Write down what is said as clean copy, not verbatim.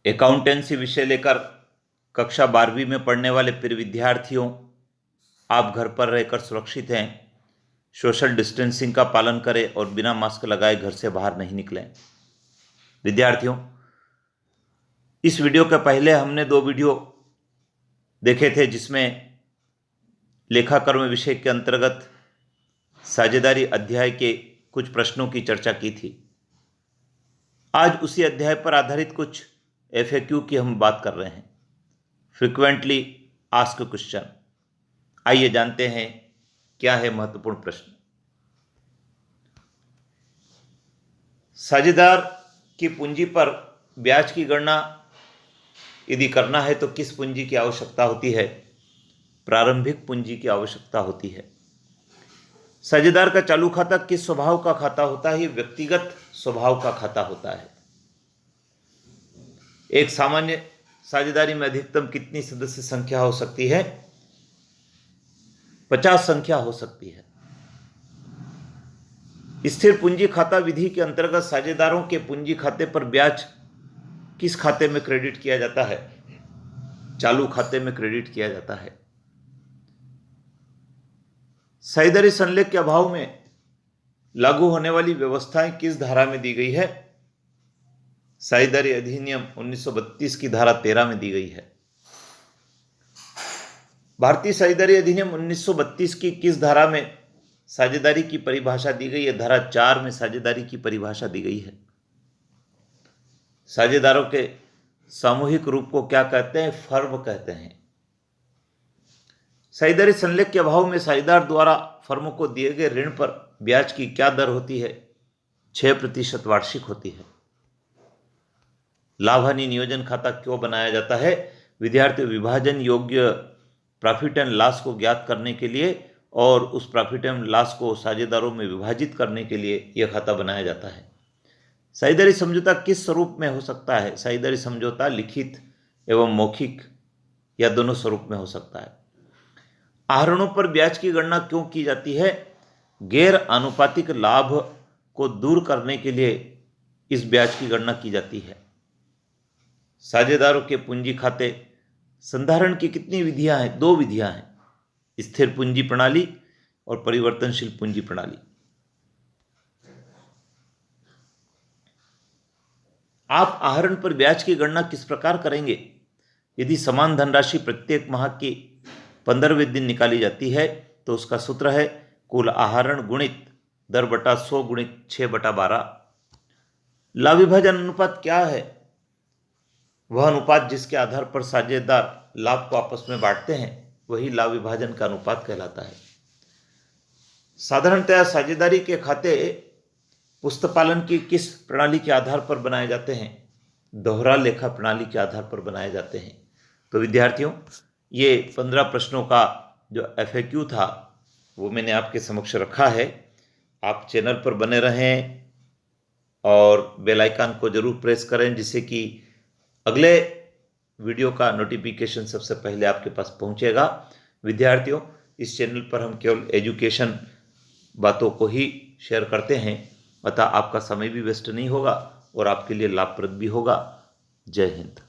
Accountancy विषय लेकर कक्षा 12वीं में पढ़ने वाले प्रिय विद्यार्थियों, आप घर पर रहकर सुरक्षित हैं। सोशल डिस्टेंसिंग का पालन करें और बिना मास्क लगाए घर से बाहर नहीं निकलें। विद्यार्थियों, इस वीडियो के पहले हमने 2 वीडियो देखे थे जिसमें लेखाकर्म विषय के अंतर्गत साझेदारी अध्याय के कुछ प्रश्नों की चर्चा की थी। आज उसी अध्याय पर आधारित कुछ FAQ की हम बात कर रहे हैं, फ्रिक्वेंटली आस्क्ड क्वेश्चन। आइए जानते हैं क्या है महत्वपूर्ण प्रश्न। साझेदार की पूंजी पर ब्याज की गणना यदि करना है तो किस पूंजी की आवश्यकता होती है? प्रारंभिक पूंजी की आवश्यकता होती है। साझेदार का चालू खाता किस स्वभाव का खाता होता है? व्यक्तिगत स्वभाव का खाता होता है। एक सामान्य साझेदारी में अधिकतम कितनी सदस्य संख्या हो सकती है? 50 संख्या हो सकती है। स्थिर पूंजी खाता विधि के अंतर्गत साझेदारों के पूंजी खाते पर ब्याज किस खाते में क्रेडिट किया जाता है? चालू खाते में क्रेडिट किया जाता है। साझेदारी संलेख के अभाव में लागू होने वाली व्यवस्थाएं किस धारा में दी गई है? साझेदारी अधिनियम 1932 की धारा 13 में दी गई है। भारतीय साझेदारी अधिनियम 1932 की किस धारा में साझेदारी की परिभाषा दी गई है? धारा 4 में साझेदारी की परिभाषा दी गई है। साझेदारों के सामूहिक रूप को क्या कहते हैं? फर्म कहते हैं। साझेदारी संलेख के अभाव में साझेदार द्वारा फर्म को दिए गए ऋण पर ब्याज की क्या दर होती है? 6% वार्षिक होती है। लाभ हानि नियोजन खाता क्यों बनाया जाता है? विद्यार्थी विभाजन योग्य प्रॉफिट एंड लॉस को ज्ञात करने के लिए और उस प्रॉफिट एंड लॉस को साझेदारों में विभाजित करने के लिए यह खाता बनाया जाता है। साझेदारी समझौता किस स्वरूप में हो सकता है? साझेदारी समझौता लिखित एवं मौखिक या दोनों स्वरूप में हो सकता है। आहरणों पर ब्याज की गणना क्यों की जाती है? गैर आनुपातिक लाभ को दूर करने के लिए इस ब्याज की गणना की जाती है। साझेदारों के पूंजी खाते संधारण की कितनी विधियां हैं? 2 विधियां हैं, स्थिर पूंजी प्रणाली और परिवर्तनशील पूंजी प्रणाली। आप आहरण पर ब्याज की गणना किस प्रकार करेंगे? यदि समान धनराशि प्रत्येक माह के 15वें दिन निकाली जाती है तो उसका सूत्र है कुल आहरण गुणित दर बटा 100 गुणित 6/12। लाभ विभाजन अनुपात क्या है? वह अनुपात जिसके आधार पर साझेदार लाभ को आपस में बांटते हैं वही लाभ विभाजन का अनुपात कहलाता है। साधारणतया साझेदारी के खाते पुस्तपालन की किस प्रणाली के आधार पर बनाए जाते हैं? दोहरा लेखा प्रणाली के आधार पर बनाए जाते हैं। तो विद्यार्थियों, ये 15 प्रश्नों का जो FAQ था वो मैंने आपके समक्ष रखा है। आप चैनल पर बने रहें और बेल आइकन को जरूर प्रेस करें जिससे कि अगले वीडियो का नोटिफिकेशन सबसे पहले आपके पास पहुंचेगा। विद्यार्थियों, इस चैनल पर हम केवल एजुकेशन बातों को ही शेयर करते हैं, अतः आपका समय भी वेस्ट नहीं होगा और आपके लिए लाभप्रद भी होगा। जय हिंद।